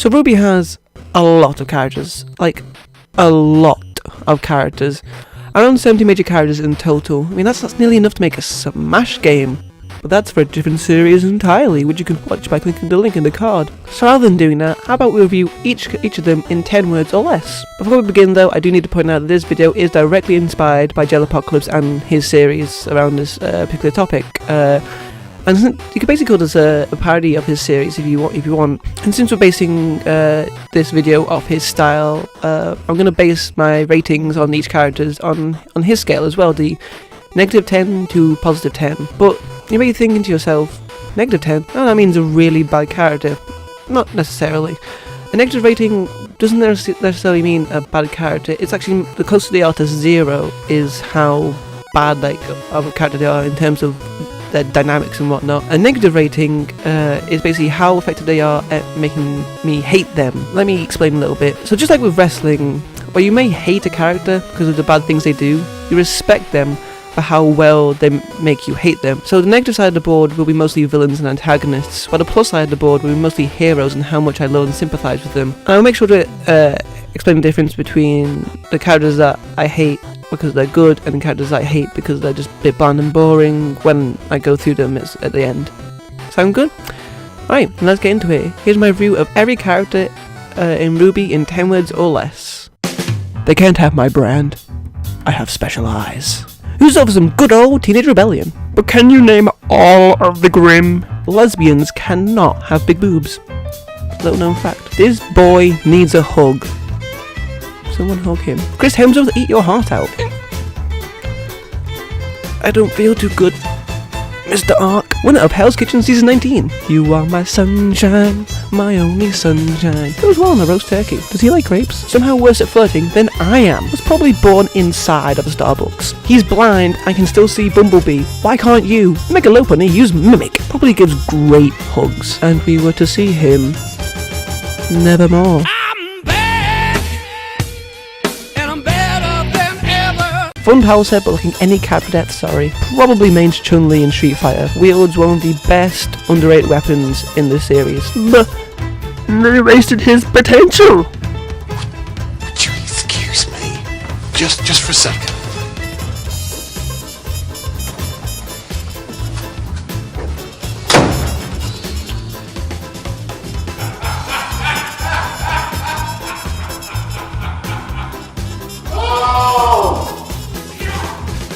So RWBY has a lot of characters, like a lot of characters. Around 70 major characters in total. I mean, that's nearly enough to make a Smash game. But that's for a different series entirely, which you can watch by clicking the link in the card. So rather than doing that, how about we review each of them in 10 words or less? Before we begin though, I do need to point out that this video is directly inspired by Jellypocalypse and his series around this particular topic. And you could basically call this a parody of his series if you want. And since we're basing this video off his style, I'm going to base my ratings on each characters on his scale as well, the -10 to +10. But you may be thinking to yourself, -10? Oh, that means a really bad character. Not necessarily. A negative rating doesn't necessarily mean a bad character. It's actually, the closer they are to 0 is how bad of a character they are in terms of their dynamics and whatnot. A negative rating is basically how effective they are at making me hate them. Let me explain a little bit. So just like with wrestling, where you may hate a character because of the bad things they do, you respect them for how well they make you hate them. So the negative side of the board will be mostly villains and antagonists, while the plus side of the board will be mostly heroes and how much I love and sympathise with them. And I'll make sure to explain the difference between the characters that I hate because they're good and the characters I hate because they're just a bit bland and boring when I go through them at the end. Sound good? Right, let's get into it. Here's my review of every character in RWBY in 10 words or less. They can't have my brand. I have special eyes. Who's up for some good old teenage rebellion? But can you name all of the grim? Lesbians cannot have big boobs. Little known fact. This boy needs a hug. Someone hug him. Chris Hemsworth, eat your heart out. I don't feel too good. Mr. Ark, winner of Hell's Kitchen Season 19. You are my sunshine, my only sunshine. Goes well on a roast turkey. Does he like grapes? Somehow worse at flirting than I am. Was probably born inside of a Starbucks. He's blind and can still see Bumblebee. Why can't you? Megalopony, use Mimic. Probably gives great hugs. And we were to see him nevermore. Fun power set, but looking any cat for death, sorry. Probably mains Chun-Li in Street Fighter. Wields one of the best underrated weapons in this series. But they wasted his potential. Would you excuse me? Just for a second.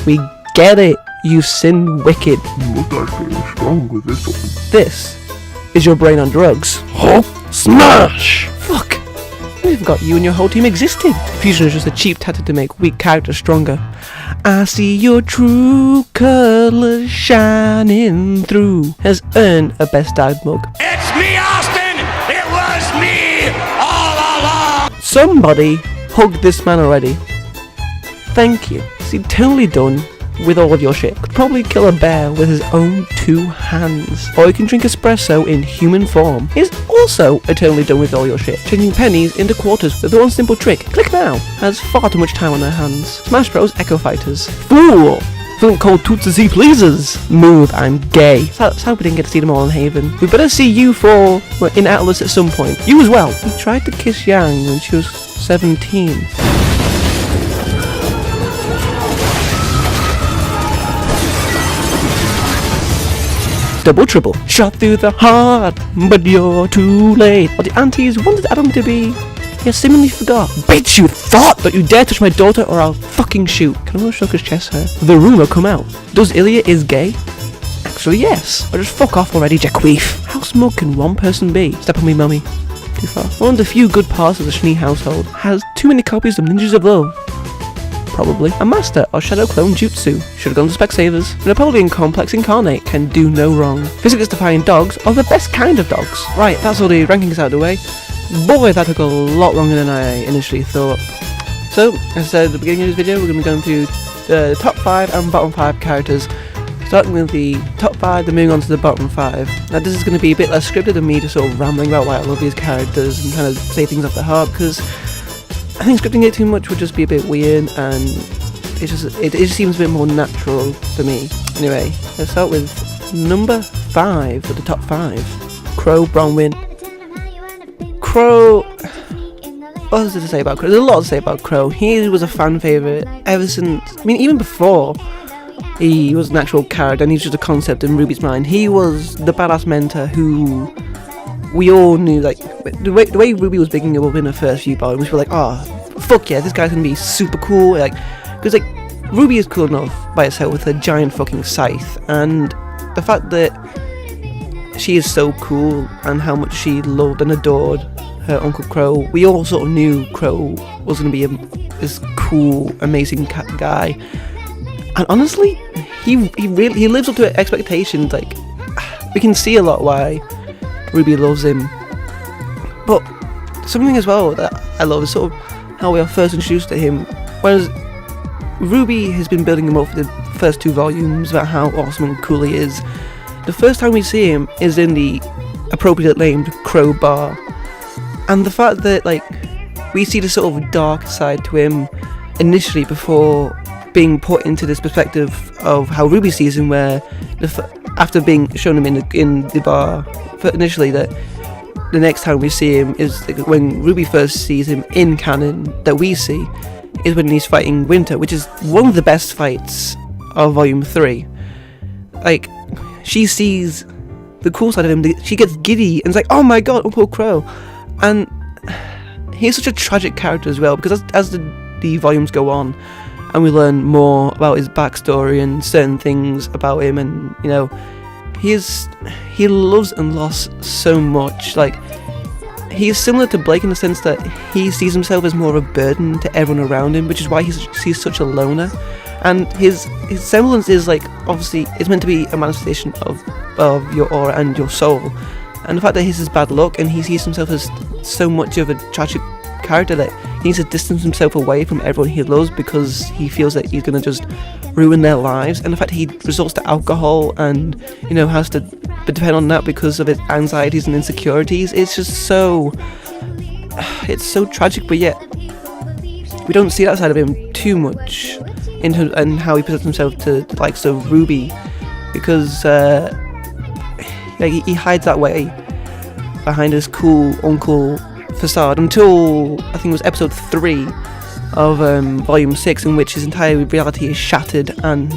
We get it, you sin wicked. Look, I feel strong with this one. This is your brain on drugs. Huh? Smash! Fuck! I forgot you and your whole team existed. Fusion is just a cheap tactic to make weak characters stronger. I see your true colours shining through. Has earned a best dad mug. It's me, Austin! It was me all along! Somebody hugged this man already. Thank you. He's totally done with all of your shit. Could probably kill a bear with his own 2 hands. Or he can drink espresso in human form. He's also eternally done with all your shit. Changing pennies into quarters with one simple trick. Click now. Has far too much time on their hands. Smash Bros. Echo Fighters. Fool! Film called Tootsie Pleasers. Move, I'm gay. That's how we didn't get to see them all in Haven. We better see you 4 in Atlas at some point. You as well. He tried to kiss Yang when she was 17. Double triple, shot through the heart, but you're too late. What the aunties wanted Adam to be, he has seemingly forgot. Bitch, you thought! Don't you dare touch my daughter or I'll fucking shoot. Can I shook his chest hair? The rumour come out. Does Ilya is gay? Actually yes. Or just fuck off already, Jaqueef. How smug can one person be? Step on me, mummy. Too far. One of the few good parts of the Schnee household has too many copies of Ninjas of Love. Probably. A master of Shadow Clone Jutsu. Should have gone to Specsavers. The Napoleon Complex Incarnate can do no wrong. Physics defying dogs are the best kind of dogs. Right, that's all the rankings out of the way. Boy, that took a lot longer than I initially thought. So, as I said at the beginning of this video, we're going to be going through the top 5 and bottom 5 characters. Starting with the top 5, then moving on to the bottom 5. Now this is going to be a bit less scripted than me just sort of rambling about why I love these characters and kind of say things off the heart, because I think scripting it too much would just be a bit weird, and it just seems a bit more natural for me. Anyway, let's start with number 5 for the top 5. Crow Bronwyn. Crow. What was there to say about Crow? There's a lot to say about Crow. He was a fan favourite ever since. I mean, even before he was an actual character and he was just a concept in Ruby's mind. He was the badass mentor who we all knew, like, the way Ruby was picking him up in her first few volumes, we were like, oh, fuck yeah, this guy's gonna be super cool, like, because, like, Ruby is cool enough by herself with her giant fucking scythe, and the fact that she is so cool and how much she loved and adored her Uncle Crow, we all sort of knew Crow was gonna be this cool, amazing guy. And honestly, he lives up to expectations. Like, we can see a lot why Ruby loves him. But something as well that I love is sort of how we are first introduced to him. Whereas Ruby has been building him up for the first 2 volumes about how awesome and cool he is. The first time we see him is in the appropriately named Crow Bar. And the fact that, like, we see the sort of dark side to him initially before being put into this perspective of how Ruby sees him, where after being shown him in the bar initially, that the next time we see him is like when Ruby first sees him in canon that we see is when he's fighting Winter, which is one of the best fights of volume 3. Like, she sees the cool side of him, she gets giddy and is like, oh my god, Uncle Crow. And he's such a tragic character as well, because as the volumes go on and we learn more about his backstory and certain things about him, and you know, he loves and lost so much. Like, he's similar to Blake in the sense that he sees himself as more of a burden to everyone around him, which is why he's such a loner. And his semblance is, like, obviously it's meant to be a manifestation of your aura and your soul, and the fact that he's his bad luck and he sees himself as so much of a tragic character that he needs to distance himself away from everyone he loves because he feels that he's going to just ruin their lives. And the fact that he resorts to alcohol and, you know, has to depend on that because of his anxieties and insecurities, it's just so tragic. But yet we don't see that side of him too much in terms and how he presents himself to the likes of Ruby, because he hides that way behind his cool uncle facade until I think it was episode 3 of volume 6, in which his entire reality is shattered, and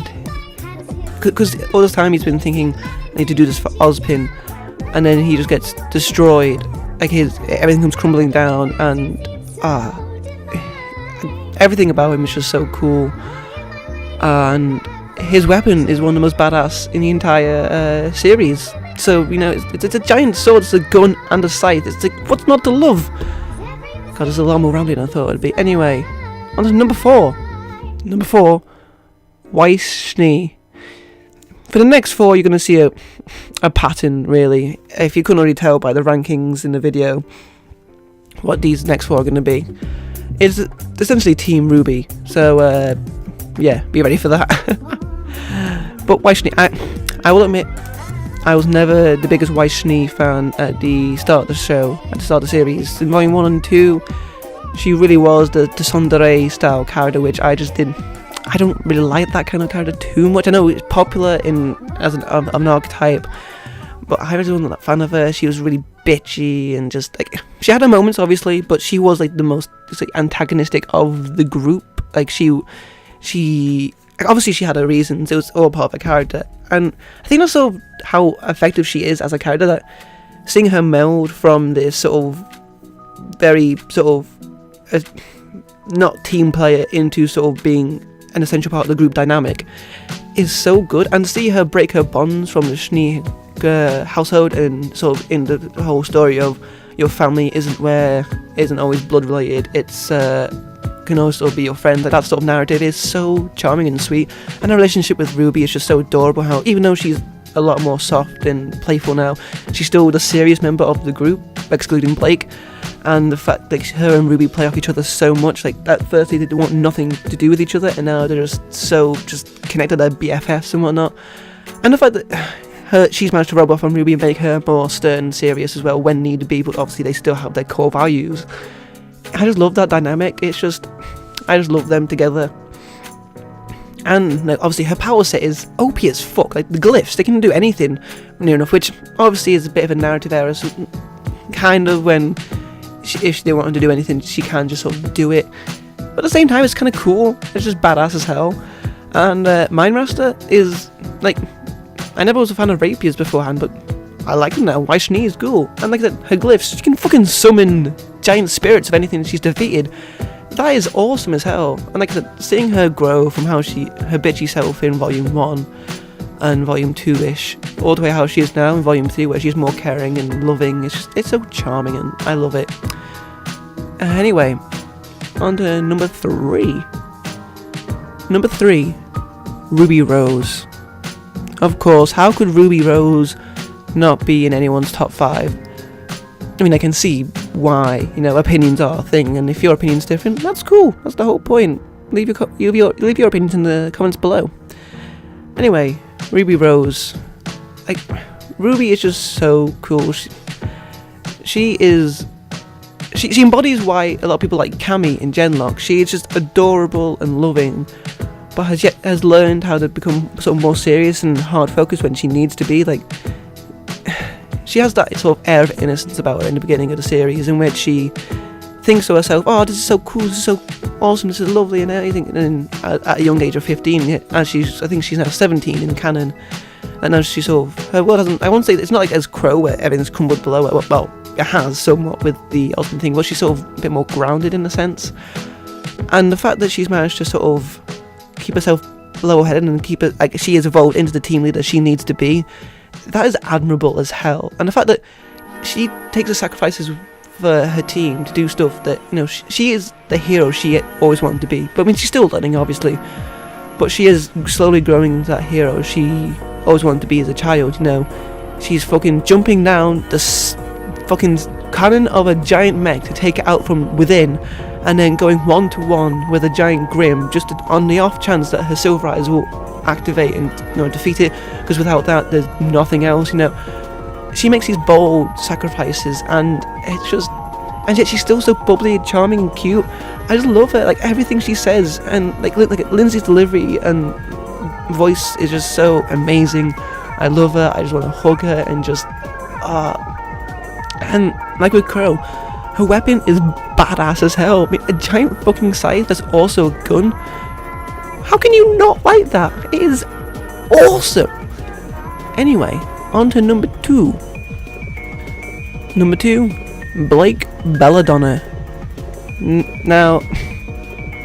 because all this time he's been thinking, I need to do this for Ozpin, and then he just gets destroyed, like everything comes crumbling down, and everything about him is just so cool. And his weapon is one of the most badass in the entire series. So, you know, it's a giant sword, it's a gun and a scythe. It's like, what's not to love? God, there's a lot more rounded than I thought it'd be. Anyway, on to number 4. Number 4, Weishney. For the next 4, you're going to see a pattern, really. If you couldn't already tell by the rankings in the video what these next 4 are going to be. It's essentially Team RWBY. So, yeah, be ready for that. But Weishney, I will admit, I was never the biggest Weishney fan at the start of the show, at the start of the series. In volume 1 and 2, she really was the tsundere style character, which I don't really like that kind of character too much. I know it's popular as an archetype, but I really wasn't that fan of her. She was really bitchy and just, like, she had her moments obviously, but she was like the most, like, antagonistic of the group. Like, she obviously she had her reasons, it was all part of her character, and I think that's sort of how effective she is as a character, that seeing her meld from this sort of very sort of not team player into sort of being an essential part of the group dynamic is so good, and to see her break her bonds from the Schnee household, and sort of in the whole story of your family isn't always blood related, it's can also be your friend, like that sort of narrative is so charming and sweet. And her relationship with RWBY is just so adorable, how even though she's a lot more soft and playful now, she's still the serious member of the group, excluding Blake. And the fact that her and RWBY play off each other so much, like at first they didn't want nothing to do with each other, and now they're just connected, they're BFFs and whatnot. And the fact that she's managed to rub off on RWBY and make her more stern and serious as well when need be, but obviously they still have their core values. I just love that dynamic. I just love them together. And, like, obviously her power set is OP as fuck. Like, the glyphs, they can do anything near enough, which obviously is a bit of a narrative error. So kind of when if they want her to do anything, she can just sort of do it. But at the same time, it's kind of cool. It's just badass as hell. And Mindmaster is, like, I never was a fan of rapiers beforehand, but I like them now. Why Shani is cool. And like I said, her glyphs, she can fucking summon giant spirits of anything she's defeated. That is awesome as hell. And like I said, seeing her grow from how her bitchy self in Volume 1 and Volume 2-ish, all the way how she is now in Volume 3, where she's more caring and loving, it's so charming and I love it. Anyway, on to number 3. Number 3, Ruby Rose. Of course, how could Ruby Rose not be in anyone's top 5? I mean, I can see why, opinions are a thing, and if your opinion's different, that's cool. That's the whole point. Leave your opinions in the comments below. Anyway, Ruby Rose. Like, Ruby is just so cool. She embodies why a lot of people like Cammy in Genlock. She is just adorable and loving, but has learned how to become sort of more serious and hard focused when she needs to be. Like, she has that sort of air of innocence about her in the beginning of the series, in which she thinks to herself, "Oh, this is so cool, this is so awesome, this is lovely," and everything. And then at a young age of 15, as I think she's now 17 in canon, and as she sort of, her world hasn't, I won't say, it's not like as Crow where everything's crumbled below her. Well, it has somewhat with the ultimate thing, but she's sort of a bit more grounded in a sense. And the fact that she's managed to sort of keep herself level-headed and keep it, like, she has evolved into the team leader she needs to be, that is admirable as hell. And the fact that she takes the sacrifices for her team to do stuff that, she is the hero she always wanted to be. But I mean, she's still learning, obviously, but she is slowly growing into that hero she always wanted to be as a child. She's fucking jumping down the fucking cannon of a giant mech to take it out from within, and then going 1-to-1 with a giant Grim, just on the off chance that her Silver Eyes will activate and defeat it, because without that there's nothing else. She makes these bold sacrifices, and yet she's still so bubbly, charming and cute. I just love her, like, everything she says, and like Lindsay's delivery and voice is just so amazing. I love her. I just want to hug her and just and like with Crow, her weapon is badass as hell. I mean, a giant fucking scythe that's also a gun. How can you not like that? It is awesome. Anyway, on to number 2. Number 2, Blake Belladonna. Now,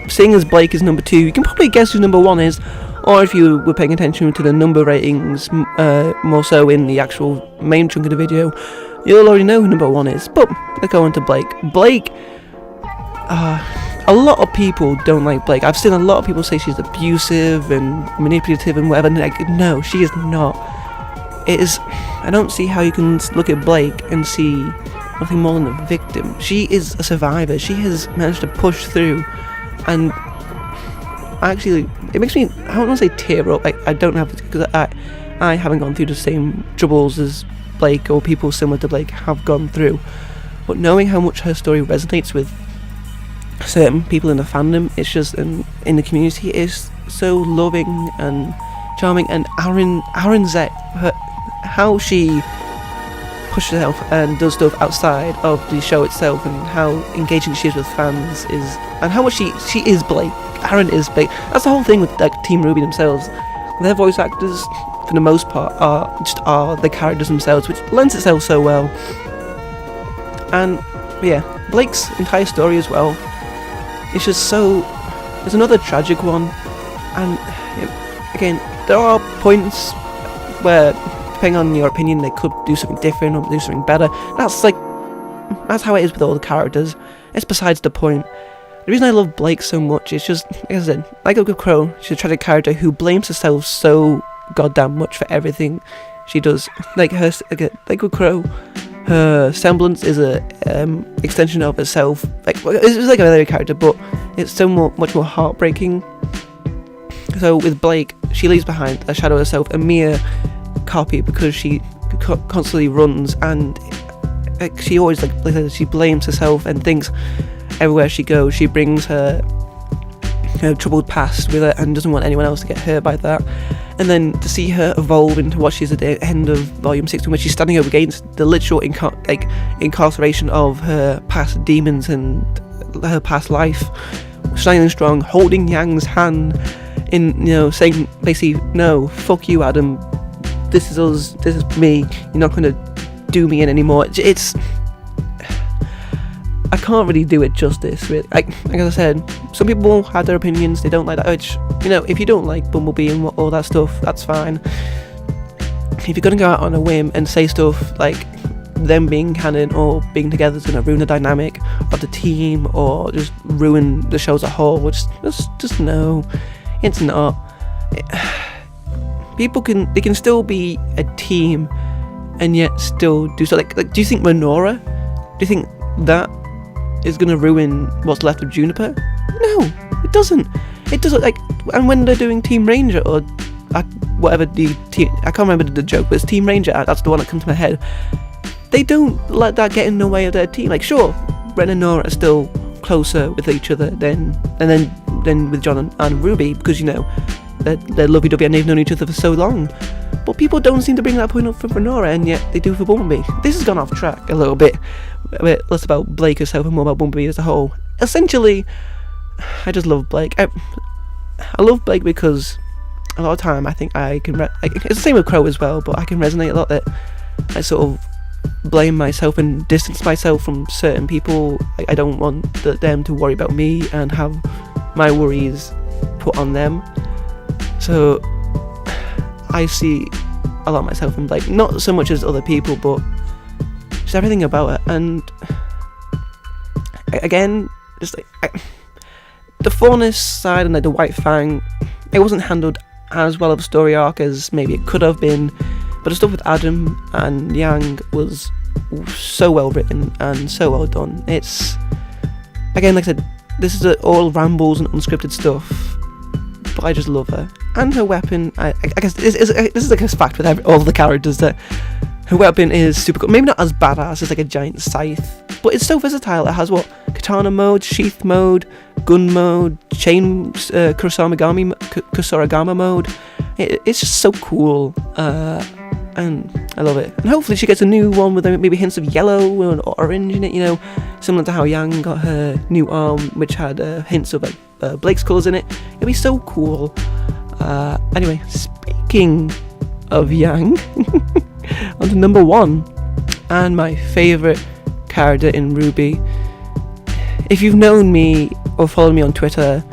seeing as Blake is number 2, you can probably guess who number 1 is, or if you were paying attention to the number ratings more so in the actual main chunk of the video, you'll already know who number 1 is. But let's go on to Blake. Blake, a lot of people don't like Blake. I've seen a lot of people say she's abusive and manipulative and whatever. No, she is not. I don't see how you can look at Blake and see nothing more than a victim. She is a survivor. She has managed to push through, and actually, it makes me, I don't want to say tear up. I don't have, because I haven't gone through the same troubles as Blake or people similar to Blake have gone through. But knowing how much her story resonates with certain people in the fandom, it's just, in the community, is so loving and charming. And Aaron Zek, how she pushes herself and does stuff outside of the show itself, and how engaging she is with fans is, and how much she is Blake. Aaron is Blake. That's the whole thing with like Team RWBY themselves. Their voice actors, for the most part, are the characters themselves, which lends itself so well. And yeah, Blake's entire story as well, it's just so, it's another tragic one. And again, there are points where, depending on your opinion, they could do something different or do something better. That's how it is with all the characters. It's besides the point. The reason I love Blake so much is just, like I said, like a good Crow, she's a tragic character who blames herself so goddamn much for everything she does. Like good Crow, her semblance is a extension of herself. It's like another character, but it's so much more heartbreaking. So with Blake, she leaves behind a shadow of herself, a mere copy, because she constantly runs, and she always she blames herself and thinks everywhere she goes she brings her troubled past with it and doesn't want anyone else to get hurt by that. And then to see her evolve into what she's at the end of Volume 6, when she's standing up against the literal incarceration of her past demons and her past life, standing strong, holding Yang's hand in, saying basically, no, fuck you, Adam, this is us, this is me, you're not going to do me in anymore. It's I can't really do it justice, really. Like I said, some people have their opinions, they don't like that. If you don't like Bumblebee and all that stuff, that's fine. If you're going to go out on a whim and say stuff like them being canon or being together is going to ruin the dynamic of the team or just ruin the show as a whole, just no, it's not. People can still be a team and yet still do so. Like do you think Minora, do you think that is going to ruin what's left of Juniper? No, it doesn't. And when they're doing Team Ranger or whatever the team, I can't remember the joke, but it's Team Ranger, that's the one that comes to my head. They don't let that get in the way of their team. Like, sure, Ren and Nora are still closer with each other than with John and Ruby, because they're lovey-dovey and they've known each other for so long. But people don't seem to bring that point up for Nora, and yet they do for Bumblebee. This has gone off track a little bit less about Blake herself and more about Bumblebee as a whole. Essentially, I just love Blake. I love Blake because a lot of time I think I can it's the same with Crow as well, but I can resonate a lot that I sort of blame myself and distance myself from certain people. I don't want them to worry about me and have my worries put on them. So I see a lot of myself in Blake, not so much as other people, but just everything about it. And again, just the Faunus side and the White Fang, it wasn't handled as well of a story arc as maybe it could have been, but the stuff with Adam and Yang was so well written and so well done. It's, again, like I said, this is all rambles and unscripted stuff, but I just love her. And her weapon, I guess this is like a fact with all the characters, that her weapon is super cool. Maybe not as badass as like a giant scythe, but it's so versatile. It has katana mode, sheath mode, gun mode, chain Kusoragama mode. It's just so cool, and I love it. And hopefully she gets a new one with maybe hints of yellow or orange in it, similar to how Yang got her new arm, which had hints of Blake's colours in it. It'd be so cool. Anyway, speaking of Yang, on to number 1, and my favourite character in RWBY. If you've known me or followed me on Twitter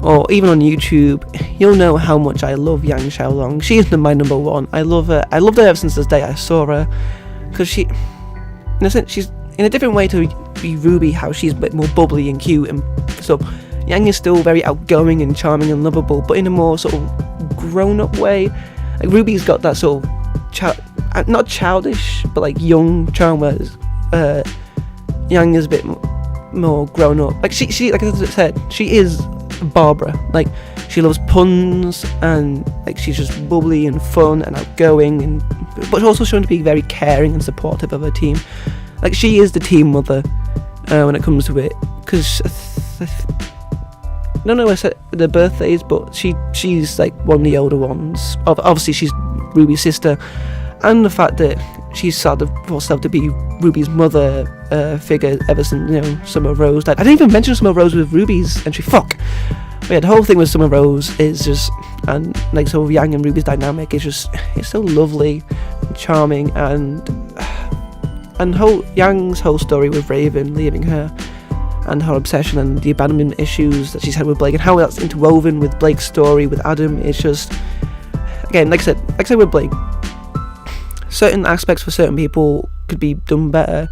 or even on YouTube, you'll know how much I love Yang Xiaolong. She is my number 1. I love her. I loved her ever since the day I saw her, because she, in a sense, she's in a different way to be RWBY, how she's a bit more bubbly and cute, and so Yang is still very outgoing and charming and lovable, but in a more sort of grown-up way. Like RWBY's got that sort of not childish, but like young charm, whereas Yang is a bit more grown up. Like she like I said, she is Barbara. Like, she loves puns, and like she's just bubbly and fun and outgoing, but also shown to be very caring and supportive of her team. Like, she is the team mother when it comes to it, because I don't know I said the birthdays, but she's like one of the older ones. Obviously she's Ruby's sister, and the fact that she's started herself to be Ruby's mother figure ever since Summer Rose died. I didn't even mention Summer Rose with Ruby's entry. Fuck. But yeah, the whole thing with Summer Rose is just, and like sort of Yang and Ruby's dynamic is just, it's so lovely, and charming, and Yang's whole story with Raven leaving her, and her obsession and the abandonment issues that she's had with Blake, and how that's interwoven with Blake's story with Adam. It's just, again, like I said with Blake, certain aspects for certain people could be done better.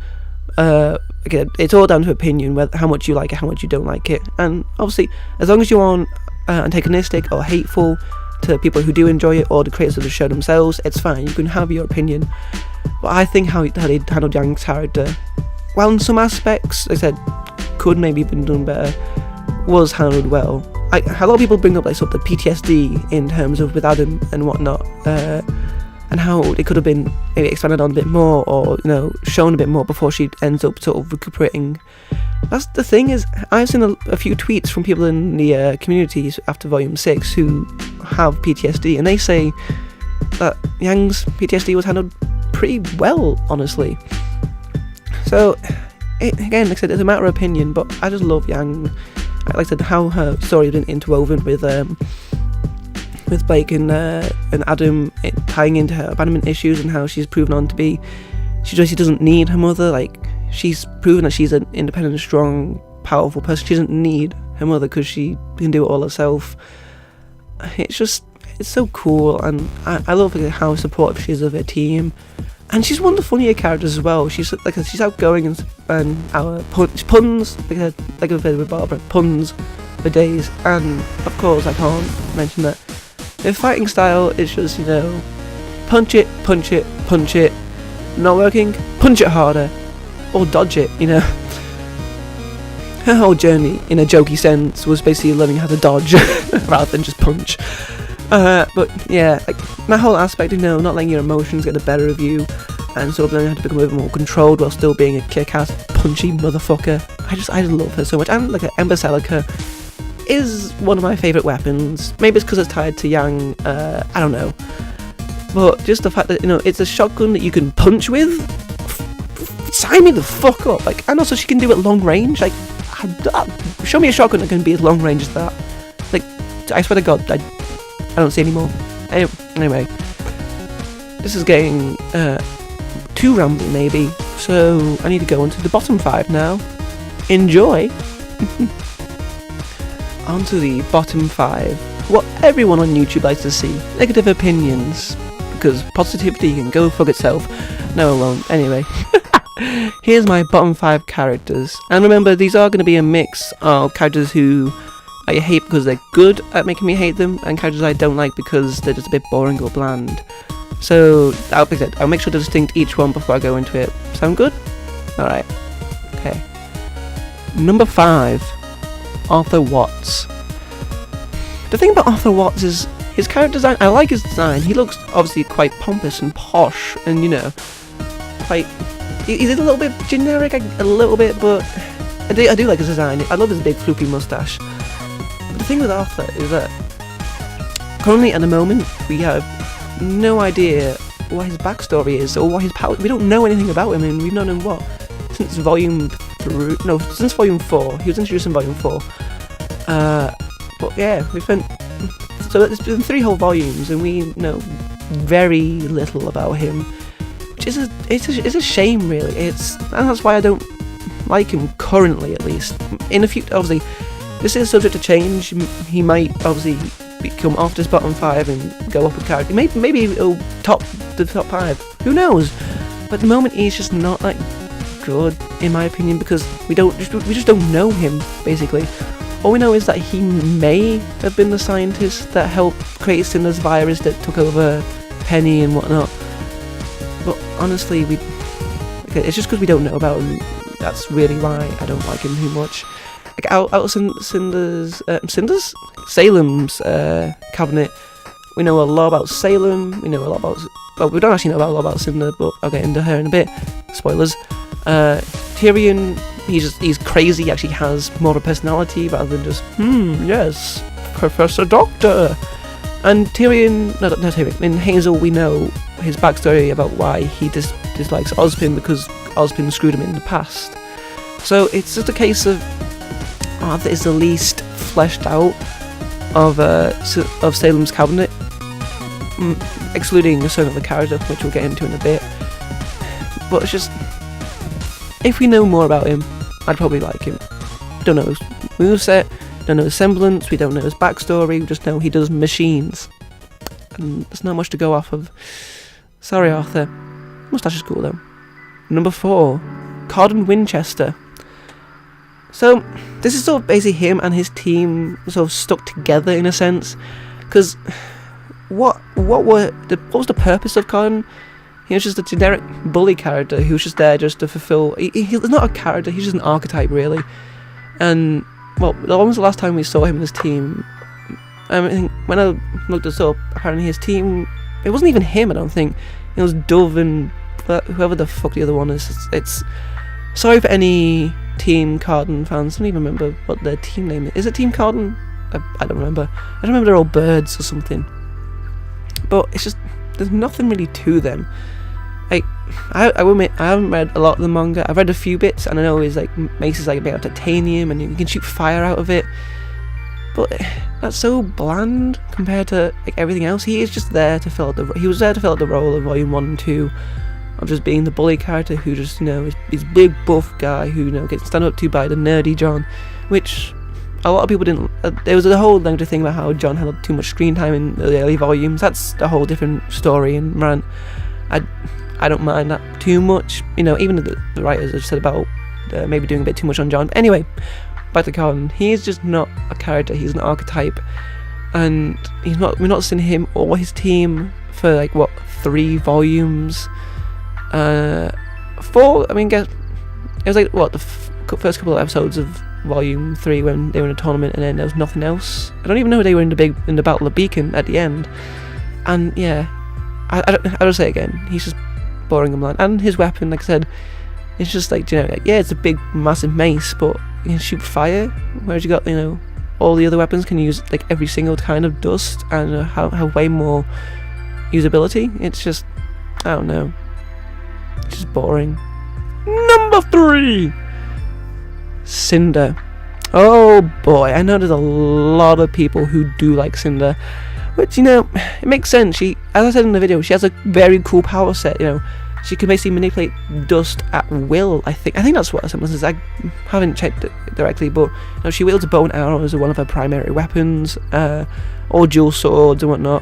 Again, it's all down to opinion, how much you like it, how much you don't like it, and obviously, as long as you aren't antagonistic or hateful to people who do enjoy it, or the creators of the show themselves, it's fine. You can have your opinion. But I think how they handled Yang's character, while in some aspects, like I said, could maybe have been done better, was handled well. A lot of people bring up like sort of the PTSD in terms of with Adam and whatnot, and how it could have been maybe expanded on a bit more, or shown a bit more before she ends up sort of recuperating. That's the thing is, I've seen a few tweets from people in the communities after Volume 6 who have PTSD, and they say that Yang's PTSD was handled pretty well, honestly. So, again, like I said, it's a matter of opinion, but I just love Yang. Like I said, how her story has been interwoven with Blake and Adam, tying into her abandonment issues and how she's proven on to be, she doesn't need her mother. Like, she's proven that she's an independent, strong, powerful person. She doesn't need her mother because she can do it all herself. It's so cool, and I love how supportive she is of her team. And she's one of the funnier characters as well. She's outgoing and our puns, like I've said with Barbara, puns for days. And of course, I can't mention that her fighting style is just, punch it, punch it, punch it. Not working, punch it harder, or dodge it. Her whole journey, in a jokey sense, was basically learning how to dodge rather than just punch. But yeah, like that whole aspect of not letting your emotions get the better of you, and sort of learning how to become a bit more controlled while still being a kick-ass, punchy motherfucker. I just love her so much. And like Ember Celica is one of my favourite weapons. Maybe it's because it's tied to Yang. I don't know. But just the fact that it's a shotgun that you can punch with. Sign me the fuck up. Like, and also she can do it long range. Like, show me a shotgun that can be as long range as that. Like, I swear to God, I don't see any more. Anyway, this is getting too rambling maybe, so I need to go into the bottom 5 now. Enjoy! On to the bottom 5. What everyone on YouTube likes to see. Negative opinions. Because positivity can go fuck itself. No, it won't. Anyway. Here's my bottom 5 characters. And remember, these are going to be a mix of characters who I hate because they're good at making me hate them, and characters I don't like because they're just a bit boring or bland. So, I'll make sure to distinct each one before I go into it. Sound good? Alright. Okay. Number 5. Arthur Watts. The thing about Arthur Watts is his character design. I like his design. He looks obviously quite pompous and posh, and quite. He's a little bit generic, a little bit, but I do like his design. I love his big floopy mustache. But the thing with Arthur is that currently at the moment we have no idea what his backstory is or what his power. We don't know anything about him, and we've known him since volume 4. He was introduced in volume 4. But yeah, so it's been 3 whole volumes, and we know very little about him, which is a shame, really. And that's why I don't like him currently, at least. In the future, obviously, this is subject to change. He might obviously become off this bottom 5 and go up a character. Maybe he'll top the top 5. Who knows? But at the moment, he's just not that good, in my opinion, because we just don't know him, basically. All we know is that he may have been the scientist that helped create Cinder's virus that took over Penny and whatnot. But honestly, it's just because we don't know about him. That's really why I don't like him too much. Like out of Salem's cabinet, we know a lot about Salem. We know a lot about. Well, we don't actually know a lot about Cinder, but I'll get into her in a bit. Spoilers. Tyrion, he's crazy. He actually has more of a personality rather than just yes, Professor Doctor. And Tyrion, not Tyrion. In Hazel, we know his backstory about why he dislikes Ozpin, because Ozpin screwed him in the past. So it's just a case of Arthur is the least fleshed out of Salem's cabinet, excluding a certain other character, which we'll get into in a bit. But it's just, if we know more about him, I'd probably like him. Don't know his moveset, don't know his semblance, we don't know his backstory, we just know he does machines. And there's not much to go off of. Sorry, Arthur. Mustache is cool though. Number 4, Cardin Winchester. So, this is sort of basically him and his team sort of stuck together in a sense. Because what was the purpose of Cardin? He was just a generic bully character who was just there just to fulfill. He's not a character, he's just an archetype, really. And, well, when was the last time we saw him in his team? I think when I looked this up, apparently his team, it wasn't even him, I don't think. It was Dove and whoever the fuck the other one is. It's sorry for any Team Carden fans, I don't even remember what their team name is. Is it Team Carden? I don't remember. I don't remember they're all birds or something. But it's just, there's nothing really to them. Like, I will admit, I haven't read a lot of the manga. I've read a few bits, and I know his like mace is like made out of titanium, and you can shoot fire out of it. But that's so bland compared to like everything else. He is just there to fill out he was there to fill out the role of Volume 1 and 2 of just being the bully character who just, you know, is this big buff guy who, you know, gets stand up to by the nerdy John, which a lot of people didn't. There was a whole negative thing about how John had too much screen time in the early volumes. That's a whole different story and rant. I don't mind that too much. You know, even the writers have said about maybe doing a bit too much on John. But anyway, back to Carden. He is just not a character. He's an archetype, and he's not. We're not seeing him or his team for like what 3 volumes. 4. I mean, it was like what the first couple of episodes of Volume 3 when they were in a tournament, and then there was nothing else. I don't even know they were in the Battle of Beacon at the end. And yeah, I'll say it again. He's just boring and bland. And his weapon, like I said, it's just like, you know, like, yeah, it's a big, massive mace, but you can shoot fire. Whereas you got, you know, all the other weapons can use like every single kind of dust and have way more usability. It's just, I don't know. It's just boring. Number 3, Cinder. Oh boy, I know there's a lot of people who do like Cinder, which, you know, it makes sense. She, as I said in the video, she has a very cool power set. You know, she can basically manipulate dust at will. I think that's what someone says. I haven't checked it directly, but you know, she wields a bow and arrow as one of her primary weapons, or dual swords and whatnot.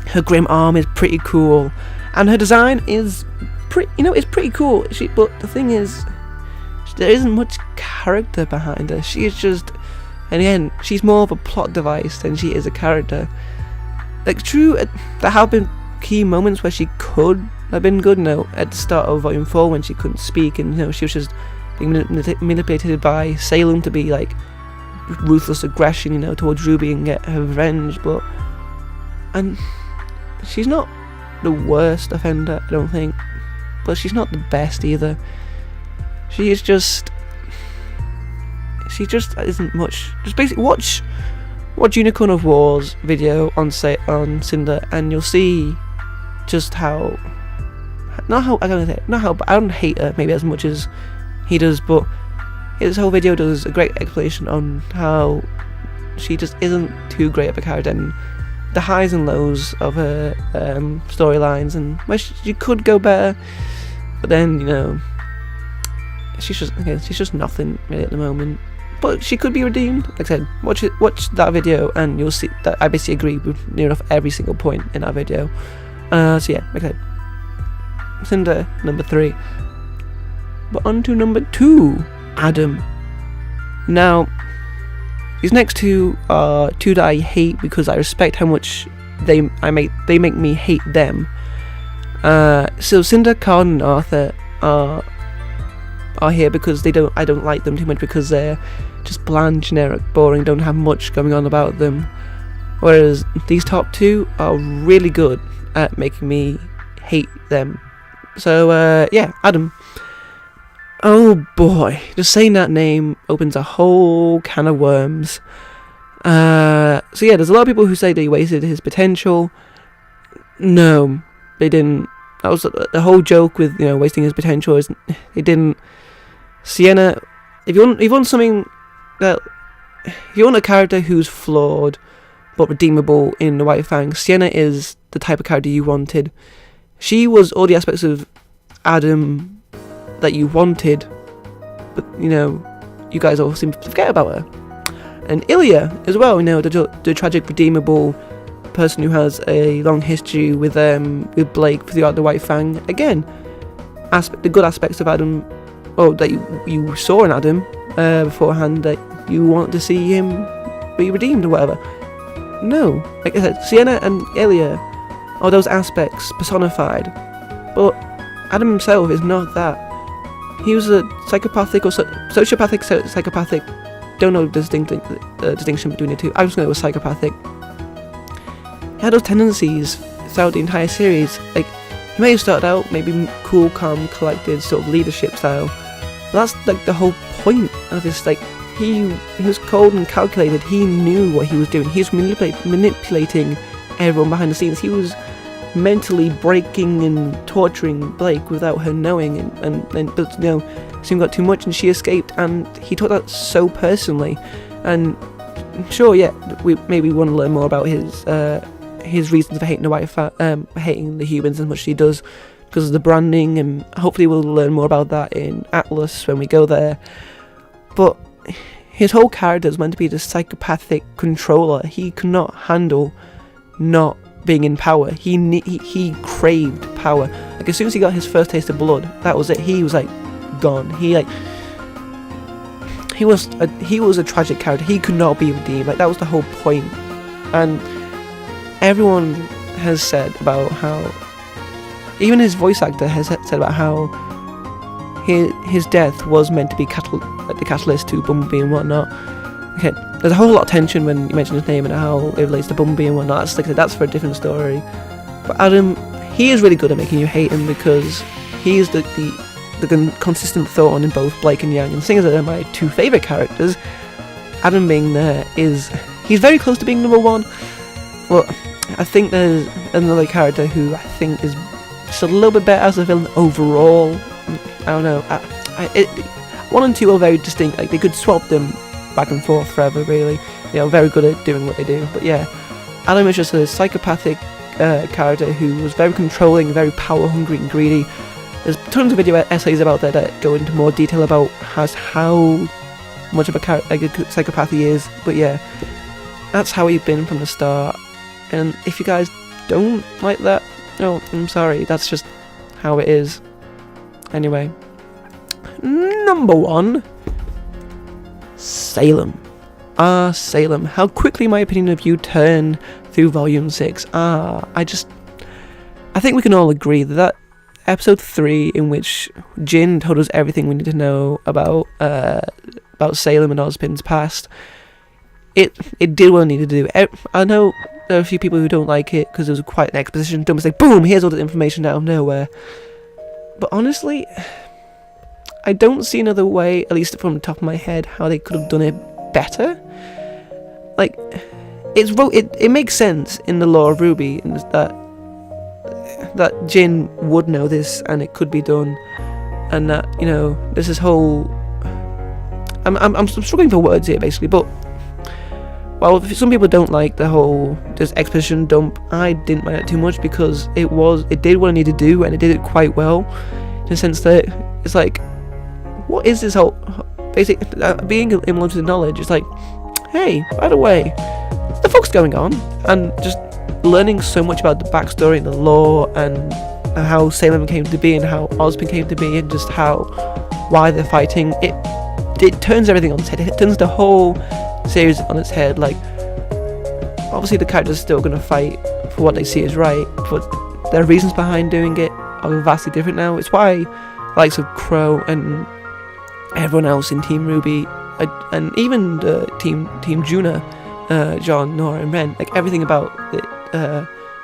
Her grim arm is pretty cool, and her design is it's pretty cool. But the thing is, there isn't much character behind her. She is just, and again, she's more of a plot device than she is a character. Like, true, there have been key moments where she could have been good. No, at the start of Volume 4 when she couldn't speak, and you know, she was just being manipulated by Salem to be like ruthless aggression, you know, towards RWBY and get her revenge. And she's not the worst offender, I don't think, but she's not the best either. She just isn't much. Just basically watch Unicorn of War's video on Cinder, and you'll see just how I don't hate her maybe as much as he does, but his whole video does a great explanation on how she just isn't too great of a character, and the highs and lows of her storylines, and where she could go better, but then, you know, she's just nothing really at the moment. But she could be redeemed. Like I said, watch that video and you'll see that I basically agree with near enough every single point in that video. So yeah, like I said, Cinder, number 3. But on to number 2, Adam. Now, these next 2 are 2 that I hate because I respect how much they make me hate them. So Cinder, Carden, and Arthur are here because I don't like them too much because they're just bland, generic, boring, don't have much going on about them. Whereas these top 2 are really good at making me hate them. So yeah, Adam. Oh boy, just saying that name opens a whole can of worms. So yeah, there's a lot of people who say they wasted his potential. No, they didn't. That was the whole joke with, you know, wasting his potential. Is they didn't. Sienna, if you want something that, if you want a character who's flawed but redeemable in the White Fang, Sienna is the type of character you wanted. She was all the aspects of Adam that you wanted, but, you know, you guys all seem to forget about her. And Ilya as well, you know, the tragic, redeemable person who has a long history with Blake throughout the White Fang. Again, the good aspects of Adam, that you saw in Adam beforehand, that you want to see him be redeemed or whatever. No, like I said, Sienna and Ilya are those aspects personified, but Adam himself is not that. He was a psychopathic or sociopathic, psychopathic. Don't know the distinction between the two. I'm just going to go with psychopathic. He had those tendencies throughout the entire series. Like, he may have started out maybe cool, calm, collected sort of leadership style, That's like the whole point of this. Like he was cold and calculated. He knew what he was doing. He was manipulating everyone behind the scenes. He was mentally breaking and torturing Blake without her knowing, but soon got too much and she escaped, and he took that so personally. And sure, yeah, we maybe want to learn more about his reasons for hating hating the humans as much as he does because of the branding, and hopefully we'll learn more about that in Atlas when we go there. But his whole character is meant to be the psychopathic controller. He could not handle not being in power. He craved power. Like as soon as he got his first taste of blood, that was it. He was like gone. He was a tragic character. He could not be redeemed. Like that was the whole point. And everyone has said about how, even his voice actor has said about how his death was meant to be the catalyst to Bumblebee and whatnot. Okay, there's a whole lot of tension when you mention his name and how it relates to Bumblebee and whatnot. That's for a different story. But Adam, he is really good at making you hate him because he is the consistent thorn in both Blake and Yang. And seeing as they're my two favourite characters, Adam being there he's very close to being number one. Well, I think there's another character who I think is just a little bit better as a villain overall. I don't know. 1 and 2 are very distinct. Like they could swap them back and forth forever, really. Very good at doing what they do. But yeah, Adam is just a psychopathic character who was very controlling, very power hungry and greedy. There's tons of video essays about that go into more detail about how much of a psychopath he is. But yeah, that's how he's been from the start. And if you guys don't like that, no, I'm sorry. That's just how it is. Anyway, number 1. Salem. Salem. How quickly my opinion of you turned through Volume 6. I think we can all agree that Episode 3, in which Jin told us everything we need to know about Salem and Ozpin's past, it did what it needed to do. I know there are a few people who don't like it because it was quite an exposition dump. It's like, boom, here's all the information out of nowhere. But honestly, I don't see another way, at least from the top of my head, how they could have done it better. Like, it makes sense in the lore of RWBY in that Jin would know this and it could be done, and that there's this whole. I'm struggling for words here basically, but while some people don't like the whole just exposition dump, I didn't mind it too much because it did what it needed to do, and it did it quite well, in the sense that it's like, what is this whole basic being unlimited knowledge? It's like, hey, by the way, what the fuck's going on? And just learning so much about the backstory and the lore and how Salem came to be and how Ozpin came to be and just why they're fighting. It turns everything on its head. It turns the whole series on its head. Like, obviously the characters are still going to fight for what they see as right, but their reasons behind doing it are vastly different now. It's why the likes of Crow and everyone else in Team RWBY and even the Team Juna, John, Nora and Ren, like everything about it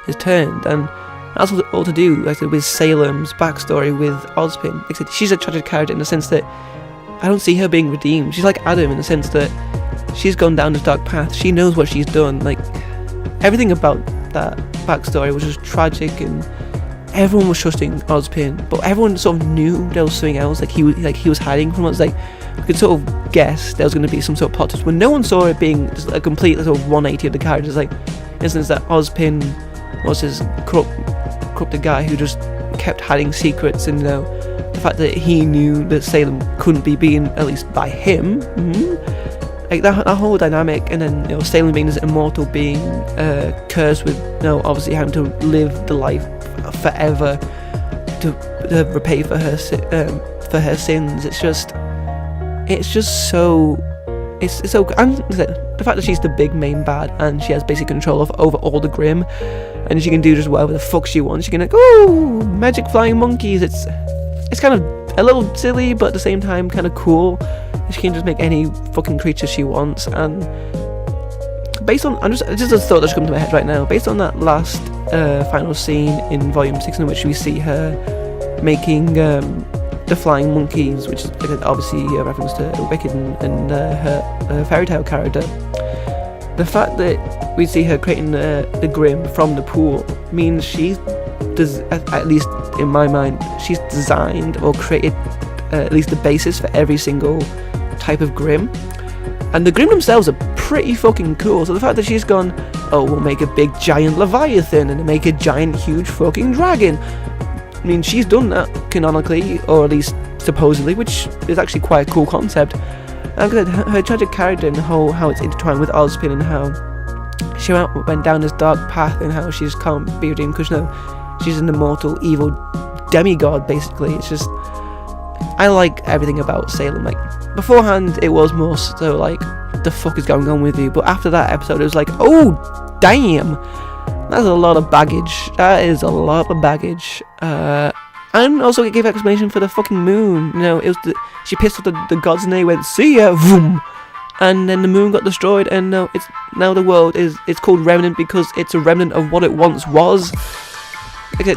is turned, and that's all to do, like I said, with Salem's backstory with Ozpin. Like I said, she's a tragic character in the sense that I don't see her being redeemed. She's like Adam in the sense that she's gone down this dark path. She knows what she's done. Like, everything about that backstory was just tragic, and everyone was trusting Ozpin, but everyone sort of knew there was something else. Like he was hiding from us. Like, we could sort of guess there was going to be some sort of plot twist, but no one saw it being just a complete sort of 180 of the characters. Like, in the sense that Ozpin was this corrupted guy who just kept hiding secrets, and the fact that he knew that Salem couldn't be being, at least by him, like that whole dynamic, and then Salem being this immortal being, cursed with obviously having to live the life forever to repay for her sins. It's just so. It's so. And the fact that she's the big main bad and she has basic control over all the Grimm, and she can do just whatever the fuck she wants. She can magic flying monkeys. It's kind of a little silly, but at the same time kind of cool. She can just make any fucking creature she wants. And based on, just a thought that's come to my head right now. Based on that last final scene in Volume 6, in which we see her making the flying monkeys, which is obviously a reference to Wicked and her fairy tale character. The fact that we see her creating the Grim from the pool means she's, at least in my mind, she's designed or created at least the basis for every single type of Grim. And the Grim themselves are pretty fucking cool. So the fact that she's gone, oh, we'll make a big giant Leviathan and make a giant huge fucking dragon. I mean, she's done that canonically, or at least supposedly, which is actually quite a cool concept. And her tragic character and how it's intertwined with Ozpin, and how she went down this dark path, and how she just can't be redeemed because she's an immortal evil demigod. Basically, it's just, I like everything about Salem. Like beforehand, it was more so like, the fuck is going on with you? But after that episode, it was like, oh damn, that's a lot of baggage. That is a lot of baggage. And also it gave explanation for the fucking moon. You know, it was she pissed off the gods and they went, see ya, vroom. And then the moon got destroyed, and now the world it's called Remnant because it's a remnant of what it once was. Okay,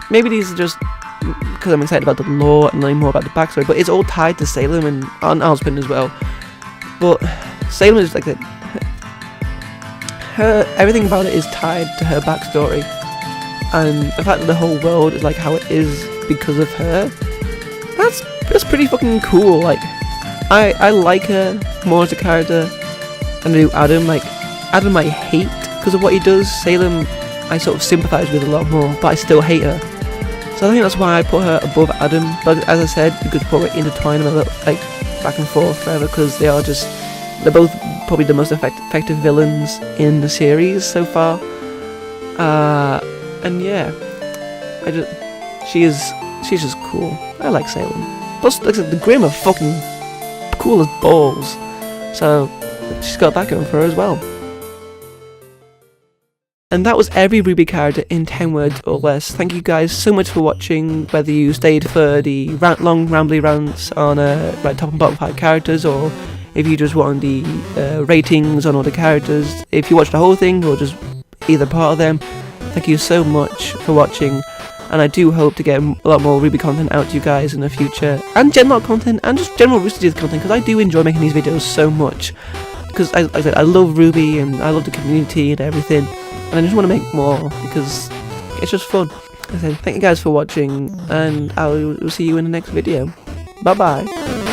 maybe these are just because I'm excited about the lore and learning more about the backstory, but it's all tied to Salem and Ozpin as well. But Salem is like everything about it is tied to her backstory, and the fact that the whole world is like how it is because of her, that's pretty fucking cool. Like I like her more as a character than I do Adam. Like Adam I hate because of what he does. Salem I sort of sympathise with a lot more, but I still hate her. So I think that's why I put her above Adam. But as I said, you could probably intertwine them a little, like back and forth forever, because they're both probably the most effective villains in the series so far. And yeah, she's just cool. I like Salem. Plus, like I said, the Grim are fucking cool as balls. So she's got that going for her as well. And that was every RWBY character in 10 words or less. Thank you guys so much for watching, whether you stayed for the long rambly rants on top and bottom 5 characters, or if you just wanted the ratings on all the characters. If you watched the whole thing or just either part of them, thank you so much for watching. And I do hope to get a lot more RWBY content out to you guys in the future, and Genlock content, and just general Rooster Teeth content, because I do enjoy making these videos so much. Because like I said, I love RWBY and I love the community and everything. And I just want to make more because it's just fun. Like I said, thank you guys for watching, and I will see you in the next video. Bye bye.